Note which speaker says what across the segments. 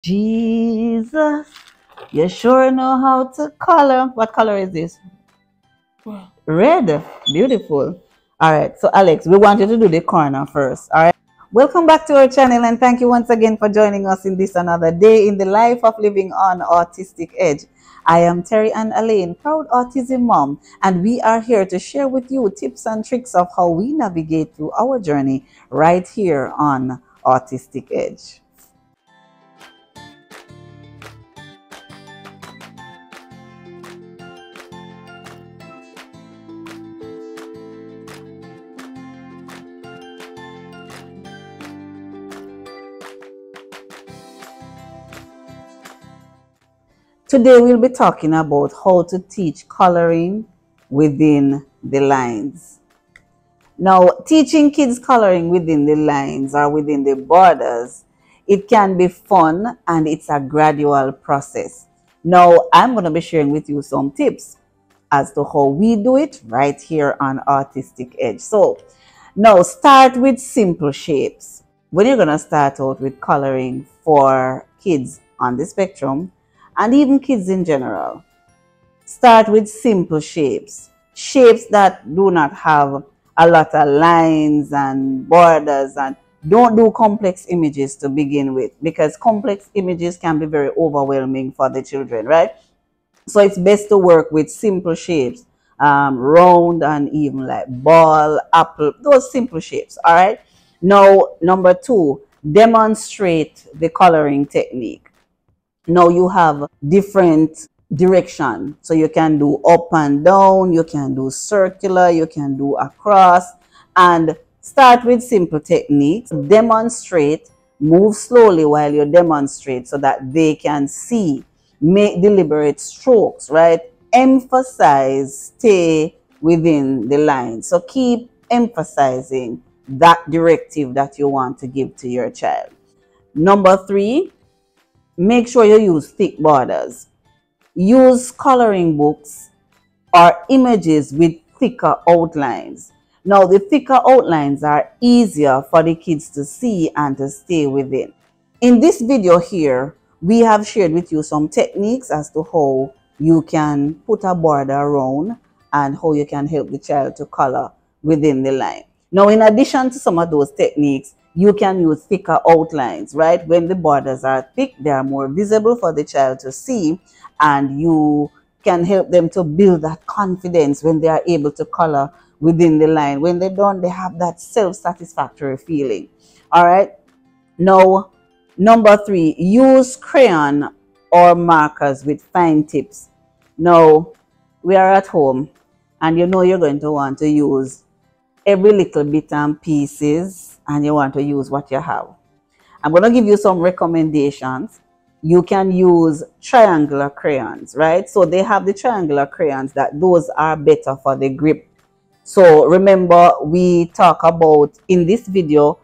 Speaker 1: Jesus, you sure know how to color. What color is this? Red. Beautiful. All right. So, Alex, we want you to do the corner first. All right. Welcome back to our channel, and thank you once again for joining us in this another day in the life of living on Autistic Edge. I am Terry Ann Elaine, proud autism mom, and we are here to share with you tips and tricks of how we navigate through our journey right here on Autistic Edge. Today we'll be talking about how to teach coloring within the lines. Now, teaching kids coloring within the lines or within the borders, it can be fun and it's a gradual process. Now, I'm going to be sharing with you some tips as to how we do it right here on Autistic Edge. So, now start with simple shapes. When you're going to start out with coloring for kids on the spectrum, and even kids in general, start with simple shapes. Shapes that do not have a lot of lines and borders, and don't do complex images to begin with, because complex images can be very overwhelming for the children, right? So it's best to work with simple shapes, round and even like ball, apple, those simple shapes, all right? Now, number 2, demonstrate the coloring technique. Now you have different direction. So you can do up and down, you can do circular, you can do across, and start with simple techniques. Demonstrate, move slowly while you demonstrate so that they can see. Make deliberate strokes, right? Emphasize, stay within the line. So keep emphasizing that directive that you want to give to your child. Number 3, make sure you use thick borders. Use coloring books or images with thicker outlines. Now, the thicker outlines are easier for the kids to see and to stay within. In this video here, we have shared with you some techniques as to how you can put a border around and how you can help the child to color within the line. Now, in addition to some of those techniques, you can use thicker outlines, right? When the borders are thick, they are more visible for the child to see, and you can help them to build that confidence when they are able to color within the line. When they don't, they have that self-satisfactory feeling. All right. Now, number 3, use crayon or markers with fine tips. Now, we are at home, and you know you're going to want to use every little bit and pieces, and you want to use what you have. I'm going to give you some recommendations. You can use triangular crayons, right? So they have the triangular crayons that those are better for the grip. So remember, we talk about in this video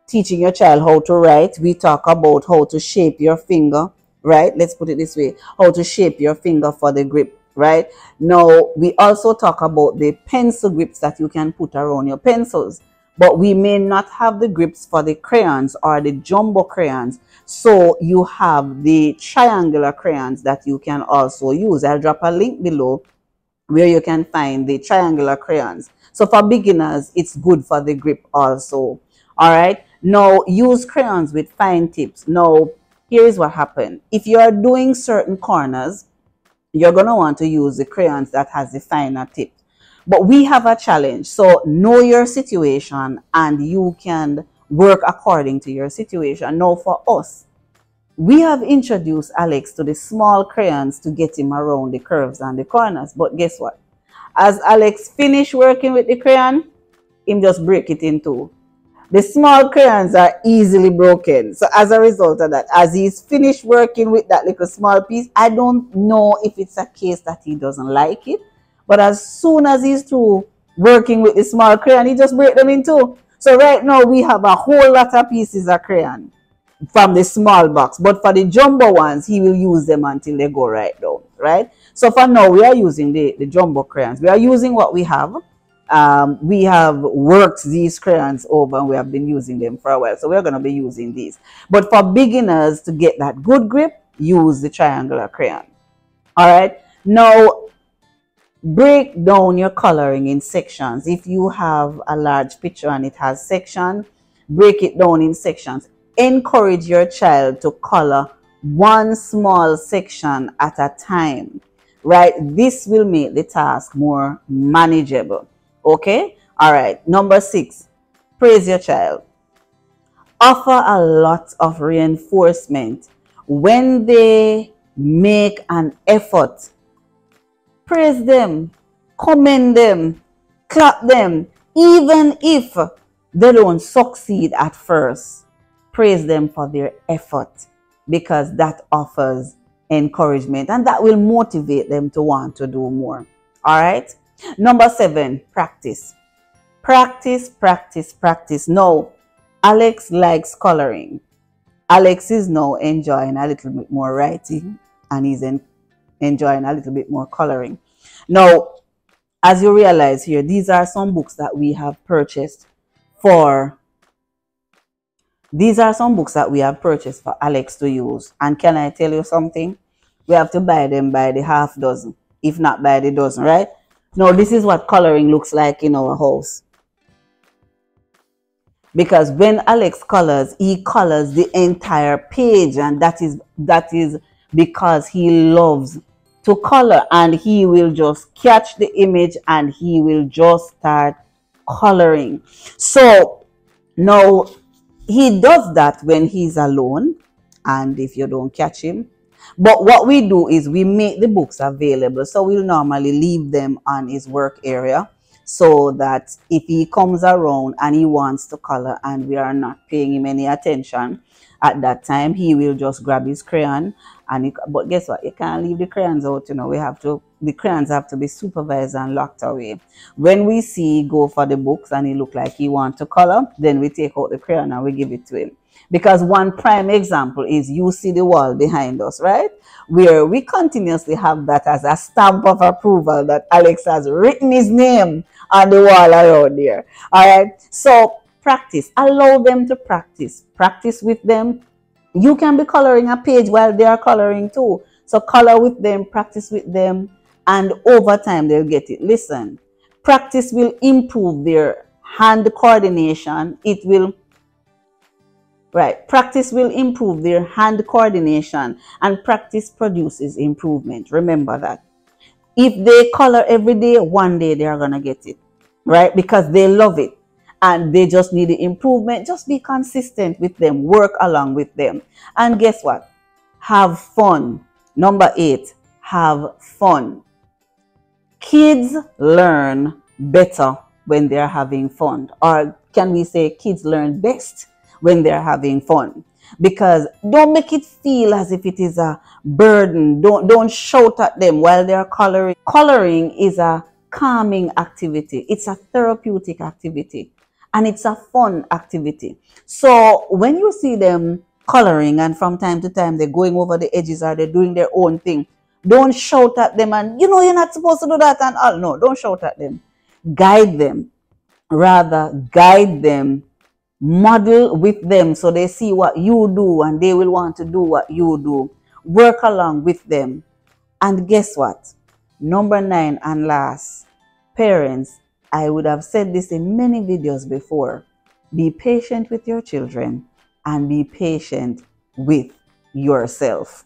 Speaker 1: teaching your child how to write. We talk about how to shape your finger, right? Let's put it this way, how to shape your finger for the grip. Right now, we also talk about the pencil grips that you can put around your pencils, but we may not have the grips for the crayons or the jumbo crayons. So you have the triangular crayons that you can also use. I'll drop a link below where you can find the triangular crayons. So for beginners, it's good for the grip also. All right. Now use crayons with fine tips. Now, here is what happened. If you are doing certain corners, you're going to want to use the crayons that has the finer tip. But we have a challenge. So know your situation and you can work according to your situation. Now for us, we have introduced Alex to the small crayons to get him around the curves and the corners. But guess what? As Alex finished working with the crayon, him just break it in two. The small crayons are easily broken. So as a result of that, as he's finished working with that little small piece, I don't know if it's a case that he doesn't like it. But as soon as he's through working with the small crayon, he just break them in two. So right now we have a whole lot of pieces of crayon from the small box. But for the jumbo ones, he will use them until they go right down, right? So for now, we are using the jumbo crayons. We are using what we have. we have worked these crayons over and we have been using them for a while. So we're going to be using these. But for beginners to get that good grip, use the triangular crayon. All right. Now, break down your coloring in sections. If you have a large picture and it has sections, break it down in sections. Encourage your child to color one small section at a time, right? This will make the task more manageable. Okay? All right. Number 6, praise your child. Offer a lot of reinforcement. When they make an effort, praise them, commend them, clap them, even if they don't succeed at first. Praise them for their effort, because that offers encouragement and that will motivate them to want to do more. All right. Number 7, practice. Practice, practice, practice. Now, Alex likes coloring. Alex is now enjoying a little bit more writing and he's enjoying a little bit more coloring. Now, as you realize here, these are some books that we have purchased for Alex to use. And can I tell you something? We have to buy them by the half dozen, if not by the dozen, right? Now, this is what coloring looks like in our house. Because when Alex colors, he colors the entire page, and that is because he loves to color, and he will just catch the image and he will just start coloring. So now he does that when he's alone and if you don't catch him. But what we do is we make the books available. So we'll normally leave them on his work area, so that if he comes around and he wants to color and we are not paying him any attention at that time, he will just grab his crayon. And but guess what? You can't leave the crayons out. You know, the crayons have to be supervised and locked away. When we see go for the books and he look like he want to color, then we take out the crayon and we give it to him. Because one prime example is, you see the wall behind us, right? Where we continuously have that as a stamp of approval that Alex has written his name on the wall around there. All right. So practice. Allow them to practice. Practice with them. You can be coloring a page while they are coloring too. So color with them, practice with them, and over time they'll get it. Listen, practice will improve their hand coordination. Practice will improve their hand coordination, and practice produces improvement. Remember that. If they color every day, one day they are going to get it, right? Because they love it and they just need the improvement. Just be consistent with them, work along with them. And guess what? Have fun. Number 8, have fun. Kids learn better when they're having fun. Or can we say kids learn best when they're having fun? Because don't make it feel as if it is a burden. Don't shout at them while they're coloring. Coloring is a calming activity. It's a therapeutic activity. And it's a fun activity. So when you see them coloring and from time to time they're going over the edges or they're doing their own thing, don't shout at them and, you know, you're not supposed to do that and all. No, don't shout at them. Guide them. Rather, guide them. Model with them so they see what you do and they will want to do what you do. Work along with them. And guess what? Number 9 and last, parents, I would have said this in many videos before. Be patient with your children and be patient with yourself.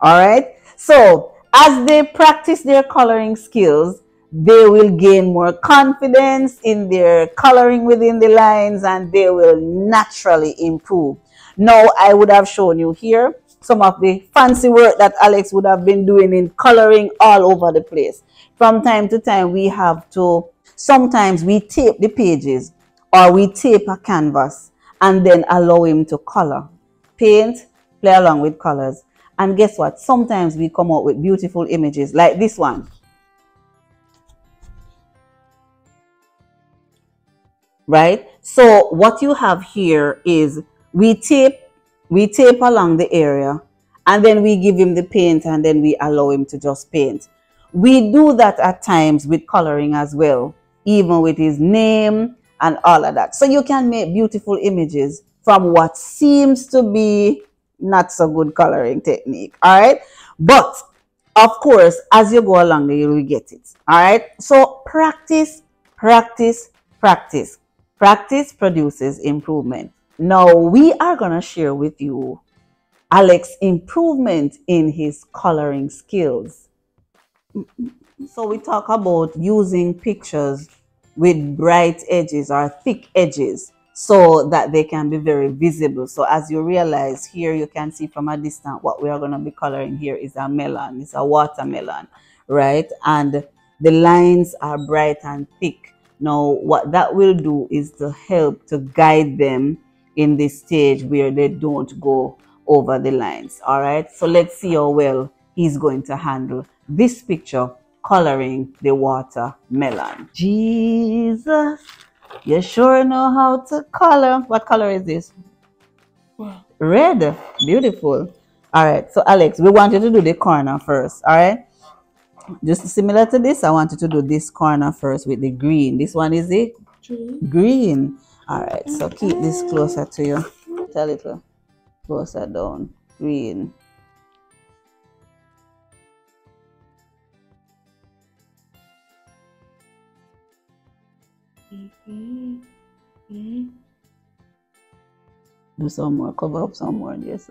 Speaker 1: All right? So as they practice their coloring skills, they will gain more confidence in their coloring within the lines and they will naturally improve. Now, I would have shown you here some of the fancy work that Alex would have been doing in coloring all over the place. From time to time, we have to, sometimes we tape the pages or we tape a canvas and then allow him to color. Paint, play along with colors. And guess what? Sometimes we come out with beautiful images like this one. Right? So what you have here is we tape along the area and then we give him the paint and then we allow him to just paint. We do that at times with coloring as well. even with his name and all of that. So you can make beautiful images from what seems to be not so good coloring technique. All right. But of course, as you go along, you will get it. All right. So practice, practice, practice. Practice produces improvement. Now we are going to share with you Alex's improvement in his coloring skills. So we talk about using pictures with bright edges or thick edges so that they can be very visible. So as you realize here, you can see from a distance what we are going to be coloring here is a melon. It's a watermelon, right? And the lines are bright and thick. Now, what that will do is to help to guide them in this stage where they don't go over the lines. All right. So let's see how well he's going to handle this picture coloring the watermelon. Jesus, you sure know how to color. What color is this? Red. Beautiful. All right. So Alex, we want you to do the corner first. All right. Just similar to this, I want you to do this corner first with the green. This one is the green. All right. So keep this closer to you. A little closer down. Green. Do some more, cover up some more, yes.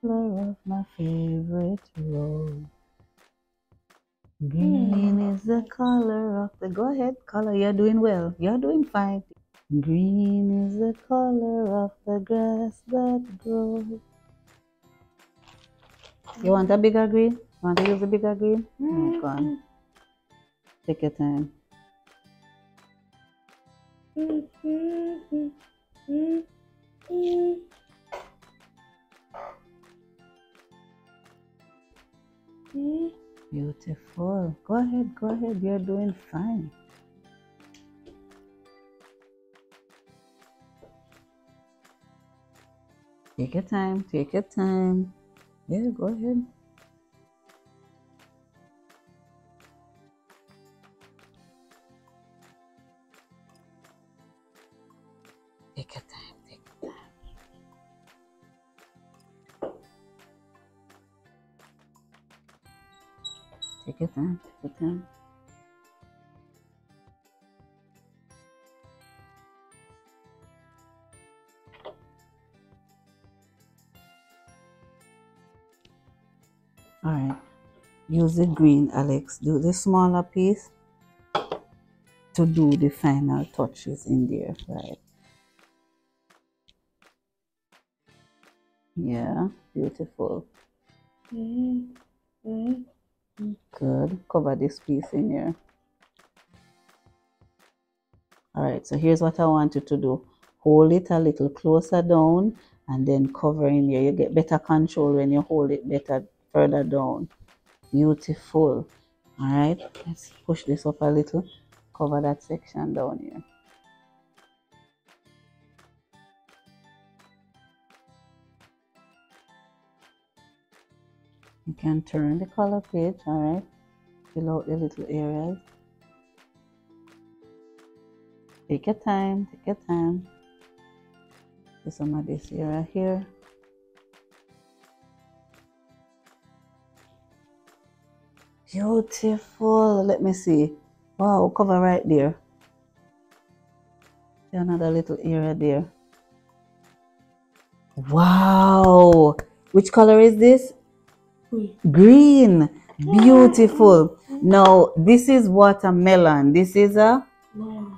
Speaker 1: Color of my favorite rose. Green is the color of the. Go ahead, color. You're doing well. You're doing fine. Green is the color of the grass that grows. You want a bigger green? You want to use a bigger green? Oh, go on. Take your time. Beautiful. Go ahead, go ahead. You're doing fine. Take your time, take your time. Yeah, go ahead. Take your time, take your time. Take your time, take your time. All right. Use the green, Alex. Do the smaller piece to do the final touches in there, right? Yeah, beautiful. Good. Cover this piece in here. All right, so here's what I want you to do. Hold it a little closer down and then cover in here. You get better control when you hold it better further down. Beautiful. All right, let's push this up a little. Cover that section down here. You can turn the color page, all right? Fill out the little areas. Take your time, take your time. Do some of this area here. Beautiful. Let me see. Wow, cover right there. See another little area there. Wow. Which color is this? Green. Beautiful. Now, this is watermelon. This is a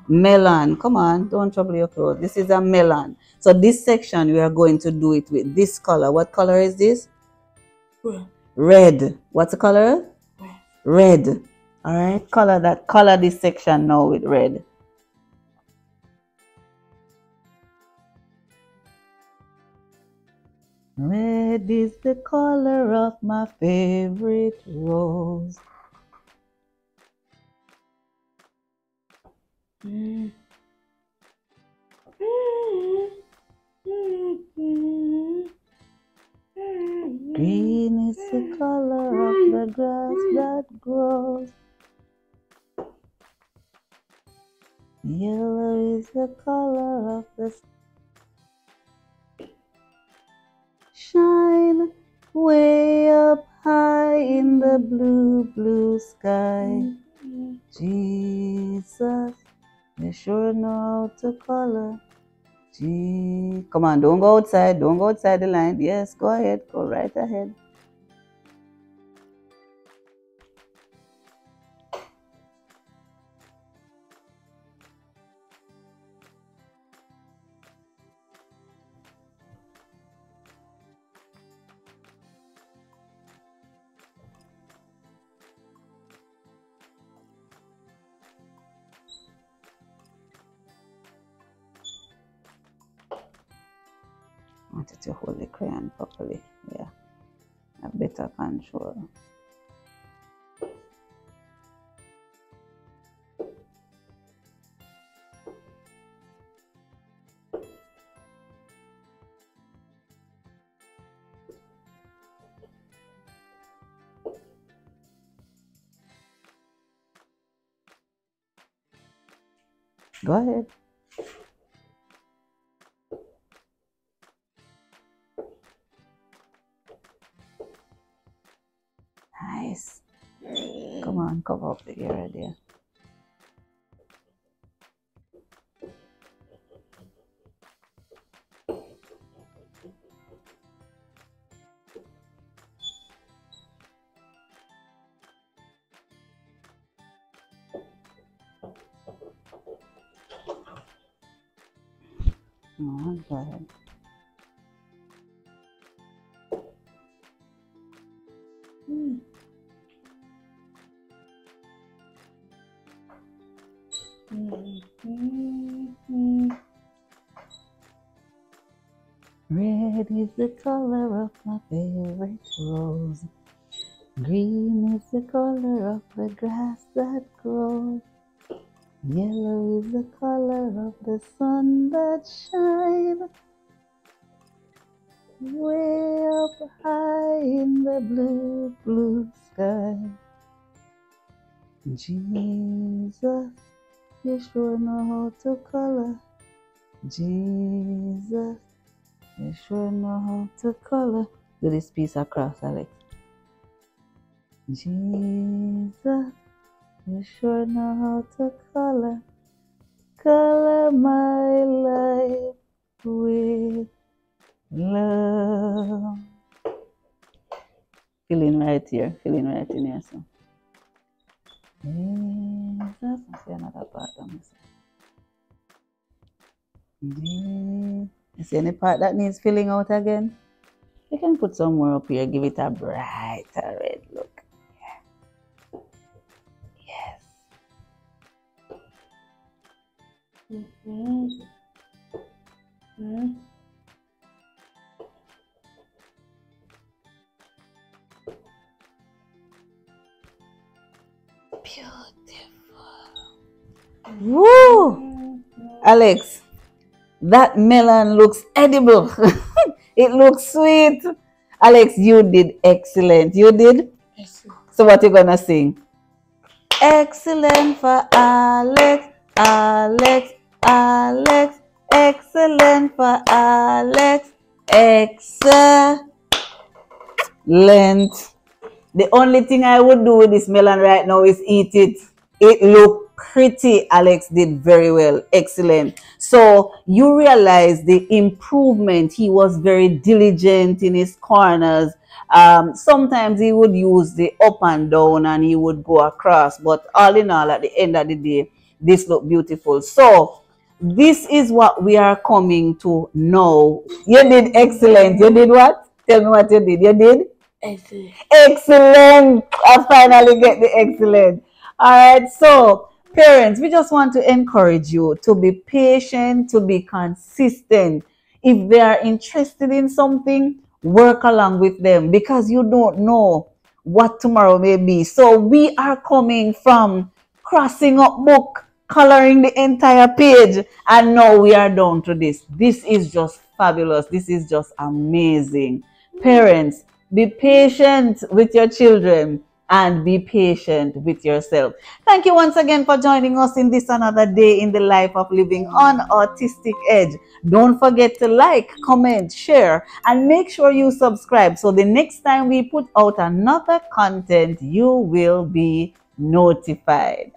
Speaker 1: melon. Come on, don't trouble your clothes. This is a melon. So this section, we are going to do it with this color. What color is this? Red. What's the color? Red. All right, color this section now with red. Red is the color of my favorite rose. Yellow is the color of the shine way up high in the blue, blue sky. Jesus, you sure know how to color. Gee, come on, don't go outside. Don't go outside the line. Yes, go ahead. Go right ahead. I wanted to hold the crayon properly. Yeah, a better control. Go ahead. Nice. Come on, cover up the area there. No, go ahead. Red is the color of my favorite rose. Green is the color of the grass that grows. Yellow is the color of the sun that shines way up high in the blue, blue sky. Jesus, you sure know how to color. Jesus, you sure know how to color. Do this piece across, Alex. Jesus, you sure know how to color. Color my life with love. Feeling right here, feeling right in here. So, Jesus, I see another part of myself. You see any part that needs filling out again? You can put some more up here, give it a brighter red look. Yeah. Yes. Beautiful. Woo! Alex, that melon looks edible. It looks sweet. Alex, you did excellent. You did? Excellent. So what you gonna sing? Excellent for Alex, Alex, Alex. Excellent for Alex. Excellent. The only thing I would do with this melon right now is eat it. It looked pretty. Alex did very well. Excellent. So you realize the improvement. He was very diligent in his corners. Sometimes he would use the up and down and he would go across. But all in all, at the end of the day, this looked beautiful. So this is what we are coming to know. You did excellent. You did what? Tell me what you did. You did? Excellent. Excellent. I finally get the excellent. All right. So, parents, we just want to encourage you to be patient, to be consistent. If they are interested in something, work along with them because you don't know what tomorrow may be. So, we are coming from crossing up book, coloring the entire page, and now we are down to this. This is just fabulous. This is just amazing. Parents, be patient with your children. and be patient with yourself. Thank you once again for joining us in this another day in the life of living on Autistic Edge. Don't forget to like, comment, share, and make sure you subscribe so the next time we put out another content, you will be notified.